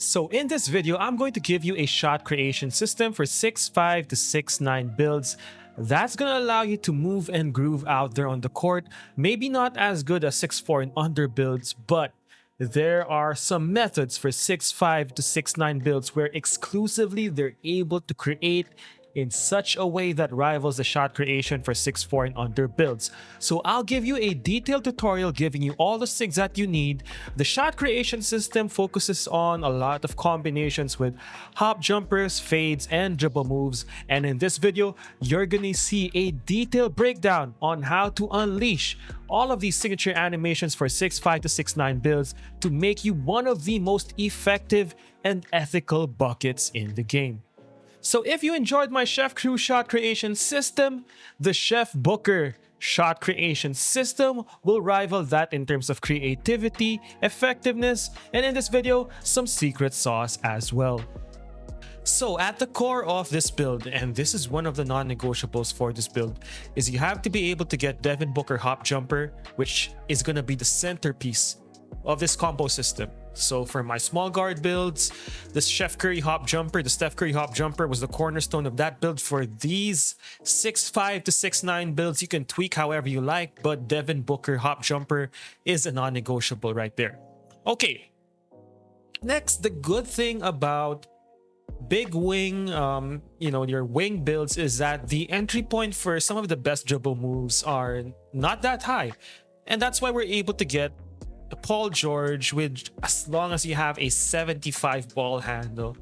So in this video, I'm going to give you a shot creation system for 6'5 to 6'9 builds. That's going to allow you to move and groove out there on the court. Maybe not as good as 6'4 and under builds, but there are some methods for 6'5 to 6'9 builds where exclusively they're able to create in such a way that rivals the shot creation for 6'4 and under builds. So I'll give you a detailed tutorial giving you all the things that you need. The shot creation system focuses on a lot of combinations with hop jumpers, fades, and dribble moves. And in this video, you're gonna see a detailed breakdown on how to unleash all of these signature animations for 6'5 to 6'9 builds to make you one of the most effective and ethical buckets in the game. So if you enjoyed my Chef Cruz shot creation system, the Chef Booker shot creation system will rival that in terms of creativity, effectiveness, and in this video, some secret sauce as well. So at the core of this build, and this is one of the non-negotiables for this build, is you have to be able to get Devin Booker hop jumper, which is going to be the centerpiece of this combo system. So for my small guard builds, the Steph Curry hop jumper was the cornerstone of that build. For these 6'5 to 6'9 builds, you can tweak however you like, but Devin Booker hop jumper is a non-negotiable right there. Okay, next, the good thing about big wing, your wing builds is that the entry point for some of the best dribble moves are not that high. And that's why we're able to get Paul George with as long as you have a 75 ball handle.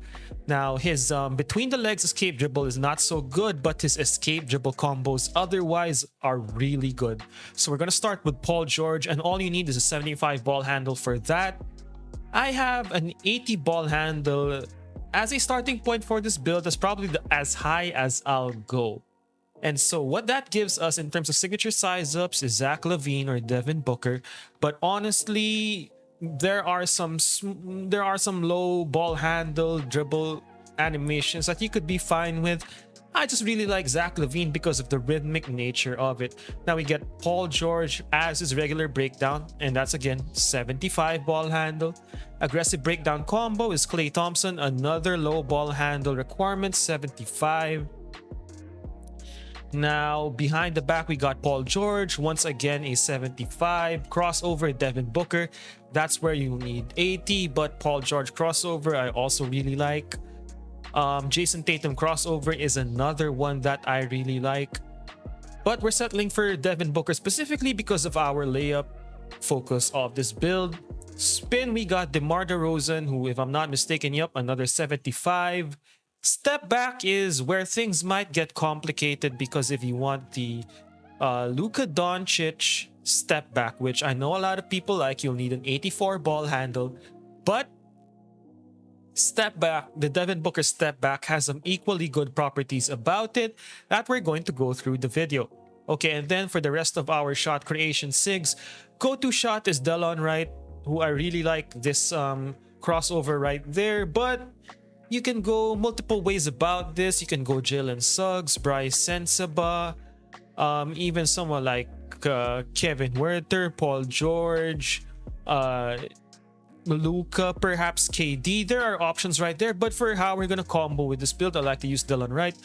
Now his between the legs escape dribble is not so good, but his escape dribble combos otherwise are really good. So we're gonna start with Paul George, and all you need is a 75 ball handle for that. I have an 80 ball handle as a starting point for this build. That's probably as high as I'll go. And so what that gives us in terms of signature size ups is Zach LaVine or Devin Booker. But honestly, there are some low ball handle dribble animations that you could be fine with. I just really like Zach LaVine because of the rhythmic nature of it. Now we get Paul George as his regular breakdown, and that's again 75 ball handle. Aggressive breakdown combo is Klay Thompson, another low ball handle requirement, 75. Now, behind the back, we got Paul George, once again a 75. Crossover, Devin Booker, that's where you need 80, but Paul George crossover, I also really like. Jason Tatum crossover is another one that I really like. But we're settling for Devin Booker specifically because of our layup focus of this build. Spin, we got DeMar DeRozan, who, if I'm not mistaken, another 75. Step back is where things might get complicated, because if you want the Luka Doncic step back, which I know a lot of people like, you'll need an 84 ball handle. But step back, the Devin Booker step back has some equally good properties about it that we're going to go through the video. Okay, and then for the rest of our shot creation Sigs, go-to shot is Delon Wright, who I really like this crossover right there, but you can go multiple ways about this. You can go Jalen Suggs, Bryce Sensabaugh, even someone like Kevin Huerter, Paul George, Luka, perhaps KD. There are options right there, but for how we're gonna combo with this build, I like to use Delon Wright.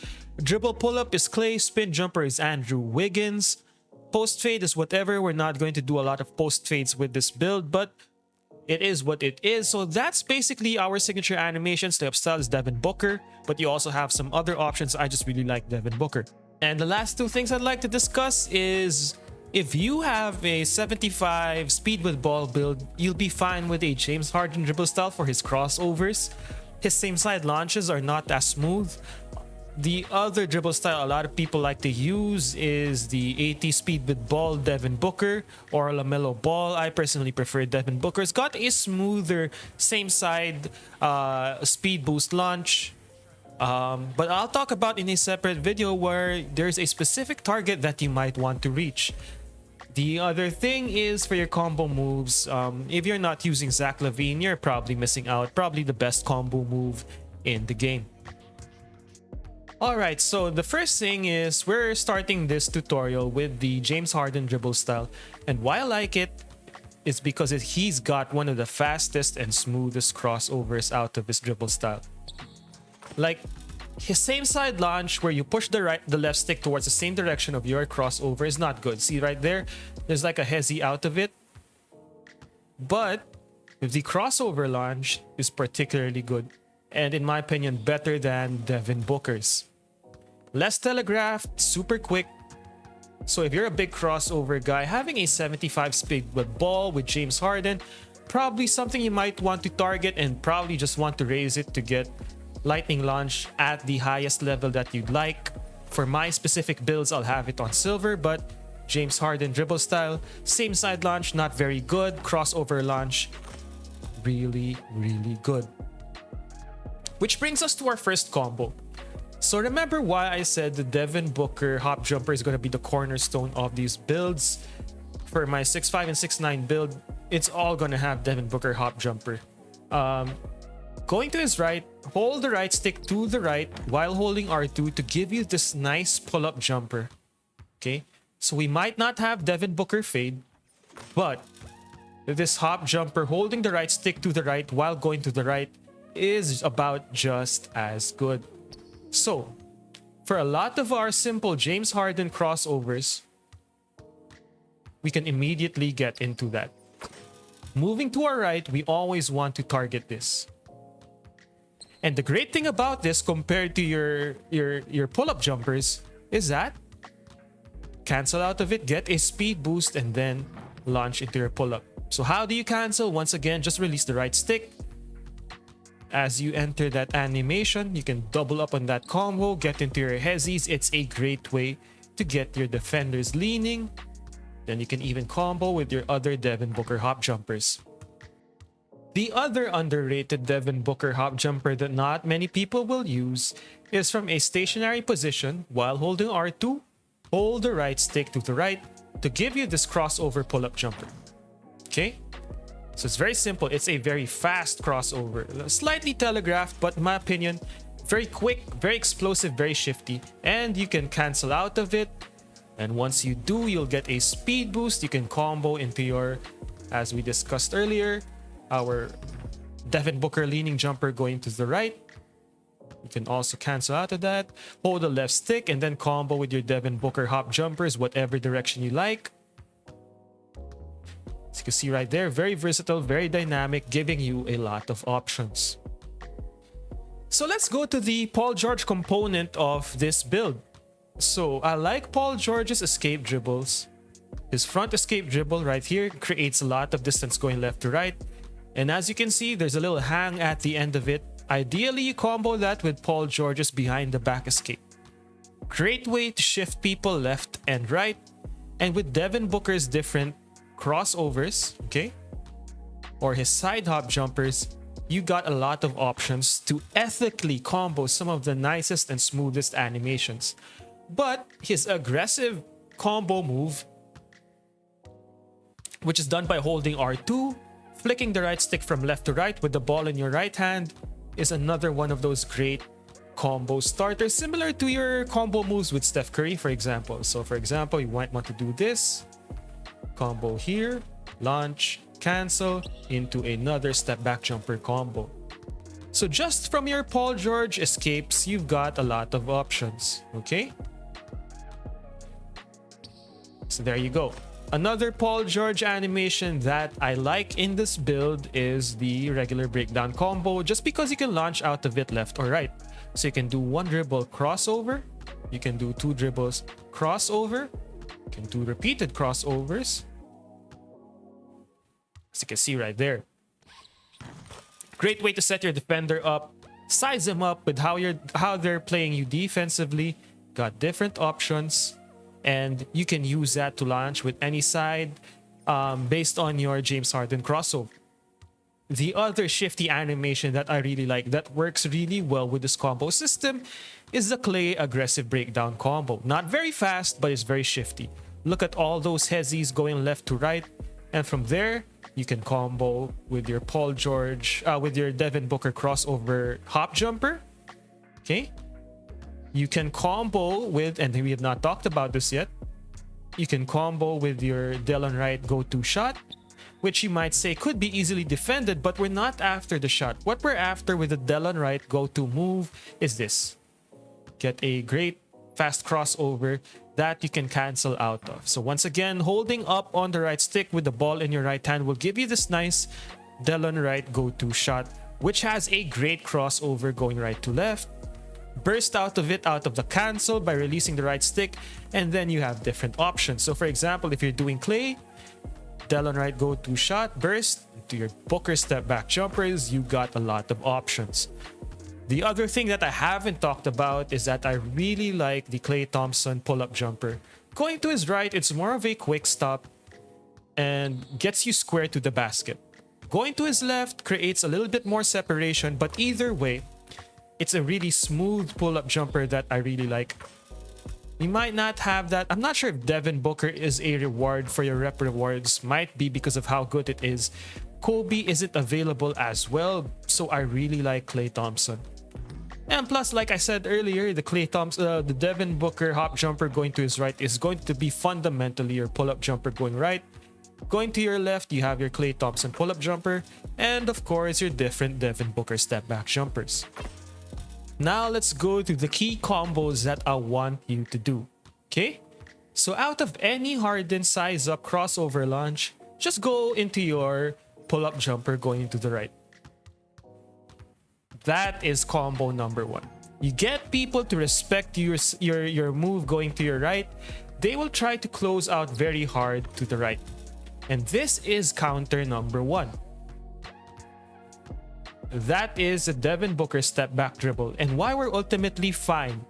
Dribble pull-up is Klay, spin jumper is Andrew Wiggins, post fade is whatever. We're not going to do a lot of post fades with this build, but it is what it is. So that's basically our signature animations. The style is Devin Booker, but you also have some other options. I just really like Devin Booker. And the last two things I'd like to discuss is, if you have a 75 speed with ball build, you'll be fine with a James Harden dribble style for his crossovers. His same side launches are not as smooth. The other dribble style a lot of people like to use is the 80 speed with ball Devin Booker or LaMelo Ball. I personally prefer Devin Booker. It's got a smoother same side speed boost launch. But I'll talk about in a separate video where there's a specific target that you might want to reach. The other thing is for your combo moves, if you're not using Zach LaVine, you're probably missing out. Probably the best combo move in the game. Alright, so the first thing is we're starting this tutorial with the James Harden dribble style. And why I like it is because he's got one of the fastest and smoothest crossovers out of his dribble style. Like, his same side launch where you push the left stick towards the same direction of your crossover is not good. See right there? There's like a hezzy out of it. But the crossover launch is particularly good. And in my opinion, better than Devin Booker's. Less telegraphed, super quick. So if you're a big crossover guy, having a 75 speed with ball with James Harden, probably something you might want to target and probably just want to raise it to get lightning launch at the highest level that you'd like. For my specific builds, I'll have it on silver, but James Harden dribble style, same side launch, not very good. Crossover launch, really, really good. Which brings us to our first combo. So remember why I said the Devin Booker hop jumper is going to be the cornerstone of these builds. For my 6'5 and 6'9 build, it's all going to have Devin Booker hop jumper. Going to his right, hold the right stick to the right while holding R2 to give you this nice pull-up jumper. Okay, so we might not have Devin Booker fade, but this hop jumper holding the right stick to the right while going to the right is about just as good. So, for a lot of our simple James Harden crossovers, we can immediately get into that. Moving to our right, we always want to target this. And the great thing about this compared to your pull-up jumpers is that cancel out of it, get a speed boost, and then launch into your pull-up. So how do you cancel? Once again, just release the right stick. As you enter that animation, you can double up on that combo, get into your hezzies. It's a great way to get your defenders leaning. Then you can even combo with your other Devin Booker hop jumpers. The other underrated Devin Booker hop jumper that not many people will use is from a stationary position while holding R2, hold the right stick to the right to give you this crossover pull-up jumper. Okay? So it's very simple. It's a very fast crossover. Slightly telegraphed, but in my opinion, very quick, very explosive, very shifty. And you can cancel out of it. And once you do, you'll get a speed boost. You can combo into your, as we discussed earlier, our Devin Booker leaning jumper going to the right. You can also cancel out of that. Hold the left stick and then combo with your Devin Booker hop jumpers, whatever direction you like. As you can see right there, very versatile, very dynamic, giving you a lot of options. So let's go to the Paul George component of this build. So I like Paul George's escape dribbles. His front escape dribble right here creates a lot of distance going left to right. And as you can see, there's a little hang at the end of it. Ideally, you combo that with Paul George's behind the back escape. Great way to shift people left and right. And with Devin Booker's different crossovers, okay, or his side hop jumpers, you got a lot of options to ethically combo some of the nicest and smoothest animations. But his aggressive combo move, which is done by holding R2, flicking the right stick from left to right with the ball in your right hand, is another one of those great combo starters, similar to your combo moves with Steph Curry, for example. So for example, you might want to do this combo here, launch, cancel into another step back jumper combo. So just from your Paul George escapes, you've got a lot of options, okay? So there you go. Another Paul George animation that I like in this build is the regular breakdown combo, just because you can launch out of it left or right. So you can do one dribble crossover, you can do two dribbles crossover, you can do repeated crossovers. As you can see right there. Great way to set your defender up, size them up with how they're playing you defensively. Got different options. And you can use that to launch with any side based on your James Harden crossover. The other shifty animation that I really like that works really well with this combo system is the Clay aggressive breakdown combo. Not very fast, but it's very shifty. Look at all those hezzies going left to right. And from there, you can combo with your Paul George, with your Devin Booker crossover hop jumper. Okay. You can combo with, and we have not talked about this yet, you can combo with your Delon Wright go-to shot. which you might say could be easily defended, but we're not after the shot. What we're after with the Delon right go-to move is this. Get a great fast crossover that you can cancel out of. So once again, holding up on the right stick with the ball in your right hand will give you this nice Delon right go-to shot, which has a great crossover going right to left. Burst out of it out of the cancel by releasing the right stick, and then you have different options. So for example, if you're doing clay, Delon right go-to shot, burst to your Booker step back jumpers, you got a lot of options. The other thing that I haven't talked about is that I really like the Klay Thompson pull-up jumper. Going to his right, it's more of a quick stop and gets you square to the basket. Going to his left creates a little bit more separation, but either way, it's a really smooth pull-up jumper that I really like. You might not have that. I'm not sure if Devin Booker is a reward for your rep rewards. Might be because of how good it is. Kobe isn't available as well, so I really like Klay Thompson. And plus, like I said earlier, the Devin Booker hop jumper going to his right is going to be fundamentally your pull-up jumper going right. Going to your left, you have your Klay Thompson pull-up jumper, and of course, your different Devin Booker step-back jumpers. Now, let's go to the key combos that I want you to do, okay? So out of any Harden size-up crossover launch, just go into your pull-up jumper going into the right. That is combo number one. You get people to respect your move going to your right. They will try to close out very hard to the right. And this is counter number one. That is a Devin Booker step back dribble, and why we're ultimately fine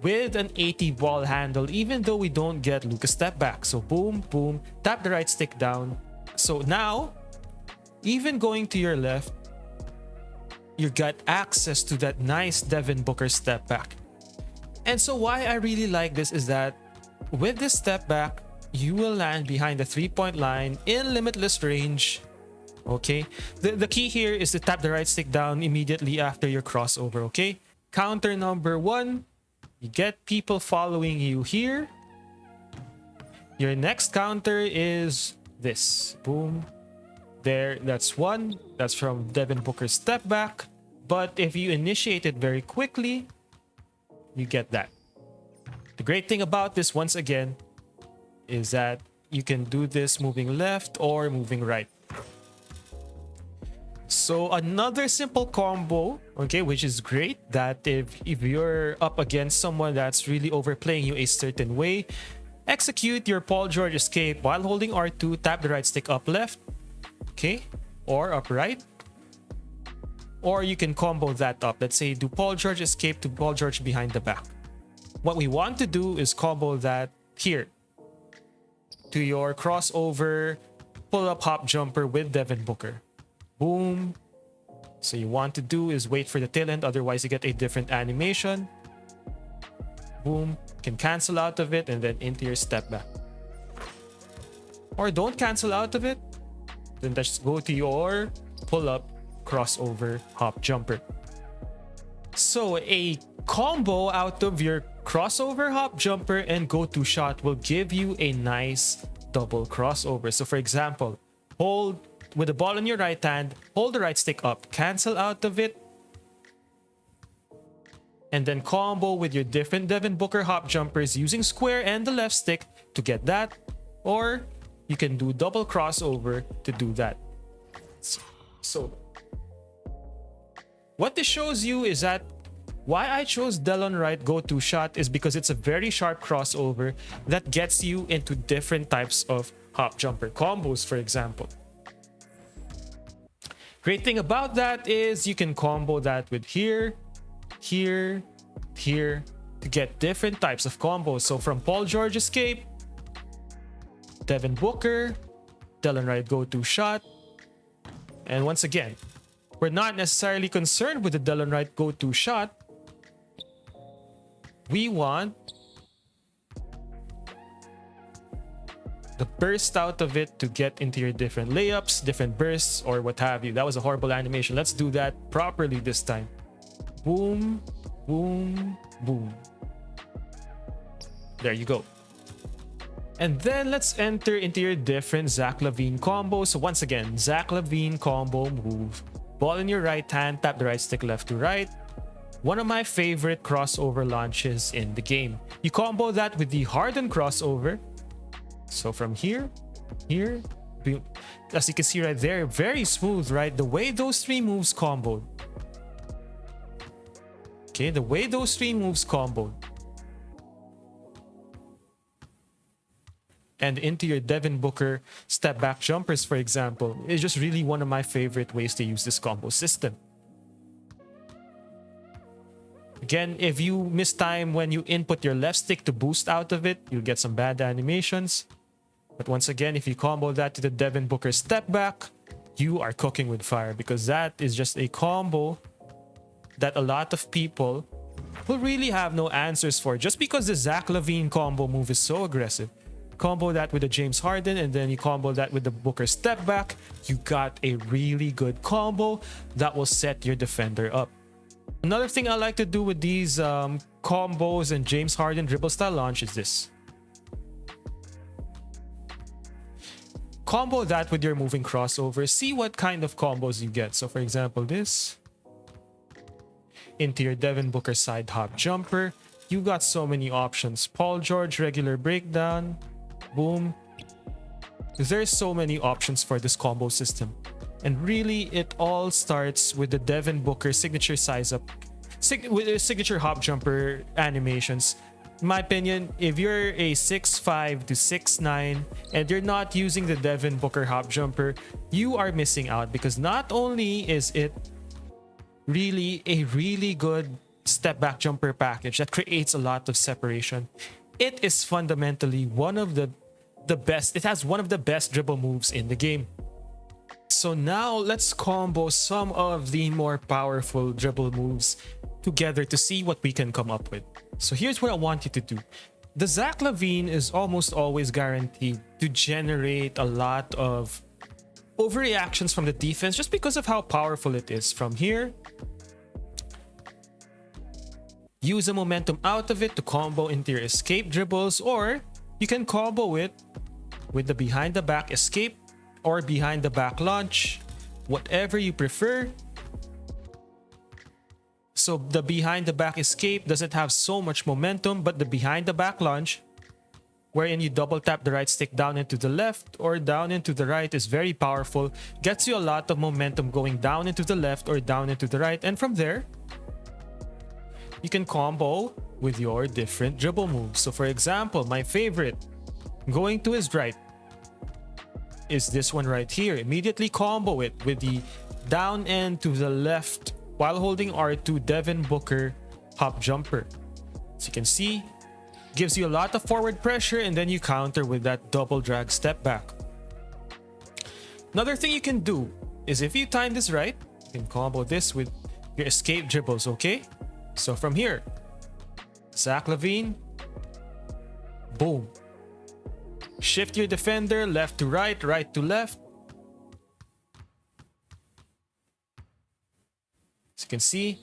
with an 80 ball handle even though we don't get Luka's step back. So boom, boom, tap the right stick down. So now, even going to your left, you got access to that nice Devin Booker step back. And so why I really like this is that with this step back, you will land behind the 3-point line in limitless range. Okay, the key here is to tap the right stick down immediately after your crossover. Okay, counter number one, you get people following you here. Your next counter is this. Boom, there, that's one. That's from Devin Booker's step back. But if you initiate it very quickly, you get that. The great thing about this, once again, is that you can do this moving left or moving right. So another simple combo, okay, which is great, that if you're up against someone that's really overplaying you a certain way, execute your Paul George escape while holding R2, tap the right stick up left, okay, or up right. Or you can combo that up. Let's say do Paul George escape to Paul George behind the back. What we want to do is combo that here to your crossover pull-up hop jumper with Devin Booker. Boom. So you want to do is wait for the tail end, otherwise you get a different animation. Boom. Can cancel out of it and then into your step back. Or don't cancel out of it. Then just go to your pull-up crossover hop jumper. So a combo out of your crossover hop jumper and go-to shot will give you a nice double crossover. So for example, hold with the ball in your right hand, hold the right stick up, cancel out of it, and then combo with your different Devin Booker hop jumpers using square and the left stick to get that, or you can do double crossover to do that. So what this shows you is that why I chose Delon right go-to shot is because it's a very sharp crossover that gets you into different types of hop jumper combos, for example. Great thing about that is you can combo that with here, here, here to get different types of combos. So from Paul George escape, Devin Booker, Delon right go-to shot. And once again, we're not necessarily concerned with the Delon right go-to shot. We want the burst out of it to get into your different layups, different bursts, or what have you. That was a horrible animation. Let's do that properly this time. Boom, boom, boom. There you go. And then let's enter into your different Zach LaVine combos. So once again, Zach LaVine combo move. Ball in your right hand, tap the right stick left to right. One of my favorite crossover launches in the game. You combo that with the Harden crossover. So from here, as you can see right there, very smooth, right? The way those three moves comboed. Okay, the way those three moves comboed. And into your Devin Booker step back jumpers, for example, is just really one of my favorite ways to use this combo system. Again, if you miss time when you input your left stick to boost out of it, you'll get some bad animations. But once again, if you combo that to the Devin Booker step back, you are cooking with fire, because that is just a combo that a lot of people will really have no answers for, just because the Zach LaVine combo move is so aggressive. Combo that with the James Harden, and then you combo that with the Booker step back, you got a really good combo that will set your defender up. Another thing I like to do with these combos and James Harden dribble style launch is this. Combo that with your moving crossover, see what kind of combos you get. So for example, this into your Devin Booker side hop jumper, you got so many options. Paul George regular breakdown, boom. There's so many options for this combo system. And really, it all starts with the Devin Booker signature size up, with the signature hop jumper animations. In my opinion, if you're a 6'5 to 6'9 and you're not using the Devin Booker hop jumper, you are missing out, because not only is it really a really good step back jumper package that creates a lot of separation, it is fundamentally one of the best. It has one of the best dribble moves in the game. So now let's combo some of the more powerful dribble moves together to see what we can come up with. So here's what I want you to do. The Zach LaVine is almost always guaranteed to generate a lot of overreactions from the defense just because of how powerful it is. From here, use the momentum out of it to combo into your escape dribbles, or you can combo it with the behind the back escape or behind the back launch, whatever you prefer. So the behind the back escape doesn't have so much momentum, but the behind the back launch, wherein you double tap the right stick down into the left or down into the right, is very powerful. Gets you a lot of momentum going down into the left or down into the right. And from there, you can combo with your different dribble moves. So for example, my favorite, going to his right, is this one right here. Immediately combo it with the down end to the left while holding R2 Devin Booker hop jumper. So you can see, gives you a lot of forward pressure, and then you counter with that double drag step back. Another thing you can do is, if you time this right, you can combo this with your escape dribbles, okay? So from here, Zach LaVine, boom. Shift your defender left to right, right to left. As you can see,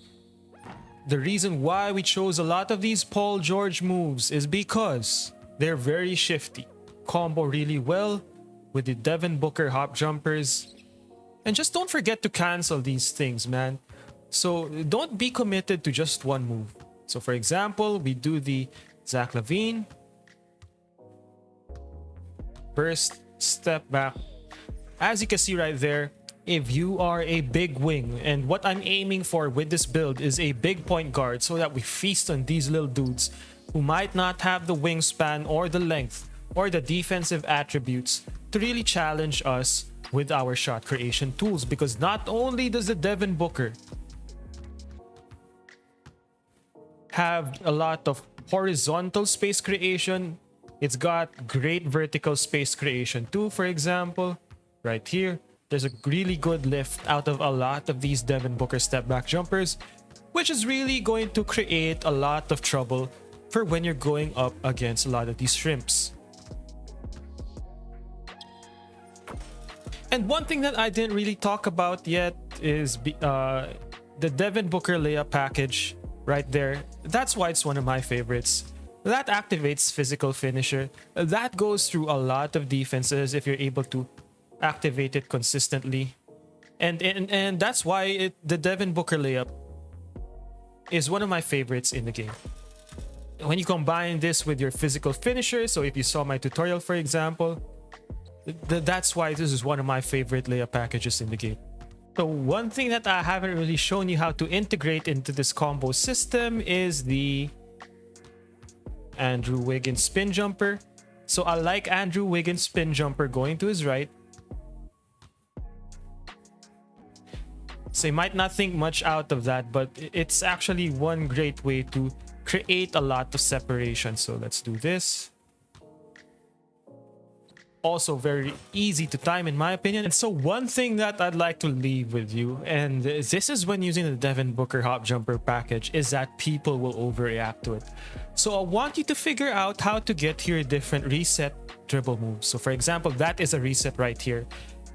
the reason why we chose a lot of these Paul George moves is because they're very shifty. Combo really well with the Devin Booker hop jumpers. And just don't forget to cancel these things, man. So don't be committed to just one move. So for example, we do the Zach LaVine burst step back. As you can see right there, if you are a big wing, and what I'm aiming for with this build is a big point guard, so that we feast on these little dudes who might not have the wingspan or the length or the defensive attributes to really challenge us with our shot creation tools. Because not only does the Devin Booker have a lot of horizontal space creation, it's got great vertical space creation too. For example, right here, there's a really good lift out of a lot of these Devin Booker step back jumpers, which is really going to create a lot of trouble for when you're going up against a lot of these shrimps. And one thing that I didn't really talk about yet is the Devin Booker layup package right there. That's why it's one of my favorites. that activates physical finisher. That goes through a lot of defenses if you're able to activate it consistently. And that's why the Devin Booker layup is one of my favorites in the game. When you combine this with your physical finisher, so if you saw my tutorial, for example, that's why this is one of my favorite layup packages in the game. So one thing that I haven't really shown you how to integrate into this combo system is the Andrew Wiggins spin jumper. So I like Andrew Wiggins spin jumper going to his right. So you might not think much out of that, but it's actually one great way to create a lot of separation. So let's do this. Also very easy to time in my opinion. And so one thing that I'd like to leave with you, and this is when using the Devin Booker hop jumper package, is that people will overreact to it. So I want you to figure out how to get your different reset dribble moves. So for example, that is a reset right here.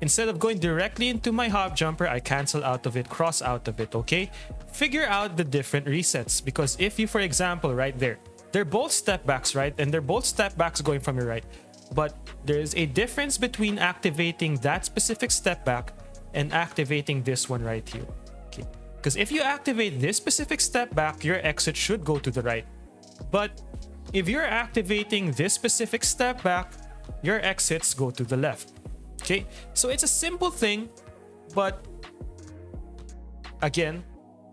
Instead of going directly into my hop jumper, I cancel out of it, cross out of it, okay? Figure out the different resets, because if you, for example, right there, they're both step backs, right? And they're both step backs going from your right. But there's a difference between activating that specific step back and activating this one right here, okay? Because if you activate this specific step back, your exit should go to the right. But if you're activating this specific step back, your exits go to the left. Okay, so it's a simple thing, but again,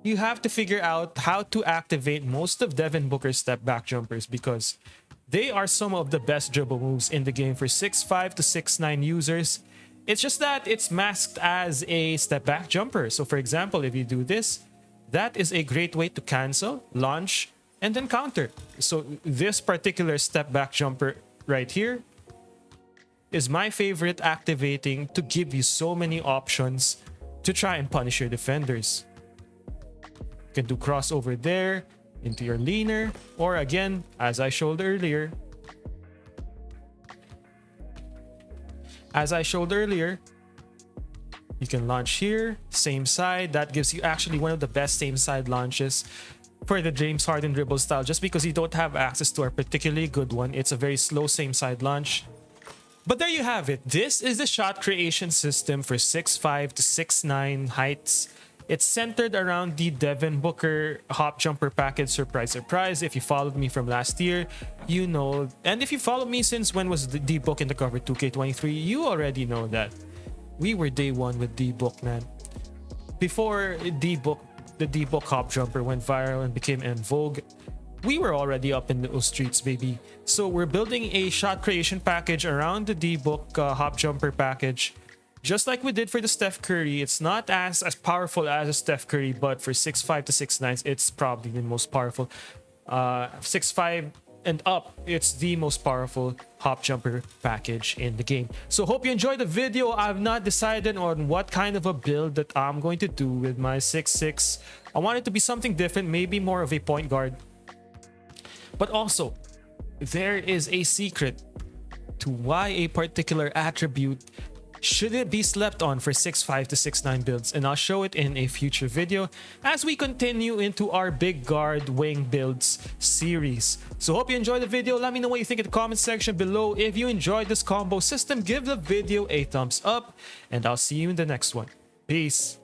you have to figure out how to activate most of Devin Booker's step back jumpers, because they are some of the best dribble moves in the game for 6'5" to 6'9" users. It's just that it's masked as a step back jumper. So for example, if you do this, that is a great way to cancel, launch, and then counter. So this particular step back jumper right here is my favorite, activating to give you so many options to try and punish your defenders. You can do crossover there into your leaner, or again, as I showed earlier, you can launch here, same side. That gives you actually one of the best same side launches for the James Harden dribble style, just because you don't have access to a particularly good one. It's a very slow same side launch. But there you have it. This is the shot creation system for 6'5" to 6'9" heights. It's centered around the Devin Booker hop jumper package. Surprise, surprise. If you followed me from last year, you know. And if you followed me since when was the D-Book in the cover 2K23, you already know that we were day one with D-Book, man. Before D-Book, the D-Book hop jumper went viral and became en vogue, we were already up in those streets, baby. So we're building a shot creation package around the D-Book hop jumper package, just like we did for the Steph Curry. It's not as powerful as a Steph Curry, but for 6'5" to 6'9", it's probably the most powerful. 6'5" and up, it's the most powerful hop jumper package in the game. So hope you enjoyed the video. I've not decided on what kind of a build that I'm going to do with my 6'6". I want it to be something different, maybe more of a point guard. But also, there is a secret to why a particular attribute shouldn't be slept on for 6'5" to 6'9" builds, and I'll show it in a future video as we continue into our big guard wing builds series. So hope you enjoyed the video. Let me know what you think in the comment section below. If you enjoyed this combo system, give the video a thumbs up, and I'll see you in the next one. Peace.